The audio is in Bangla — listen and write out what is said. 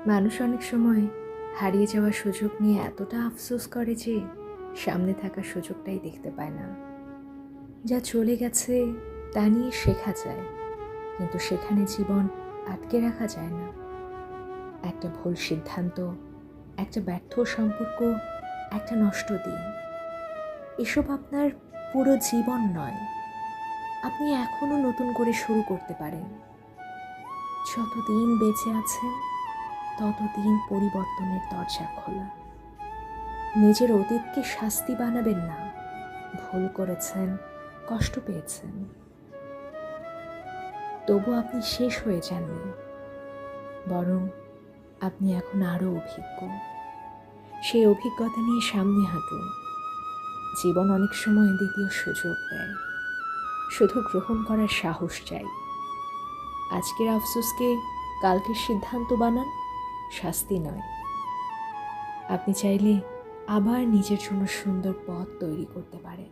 মানুষ অনেক সময় হারিয়ে যাওয়ার সুযোগ নিয়ে এতটা আফসোস করে যে সামনে থাকা সুযোগটাই দেখতে পায় না। যা চলে গেছে তা নিয়ে শেখা যায়, কিন্তু সেখানে জীবন আটকে রাখা যায় না। একটা ভুল সিদ্ধান্ত, একটা ব্যর্থ সম্পর্ক, একটা নষ্ট দিন, এসব আপনার পুরো জীবন নয়। আপনি এখনও নতুন করে শুরু করতে পারেন। যতদিন বেঁচে আছেন ততদিন পরিবর্তনের দরজা খোলা। নিজের অতীতকে শাস্তি বানাবেন না। ভুল করেছেন, কষ্ট পেয়েছেন, তবু আপনি শেষ হয়ে যাননি, বরং আপনি এখন আরও অভিজ্ঞ। সেই অভিজ্ঞতা নিয়ে সামনে হাঁটুন। জীবন অনেক সময় দ্বিতীয় সুযোগ দেয়, শুধু গ্রহণ করার সাহস চাই। আজকের আফসোসকে কালকের সিদ্ধান্ত বানান, শাস্তি নয়। আপনি চাইলে আবার নিজের জন্য সুন্দর পথ তৈরি করতে পারেন।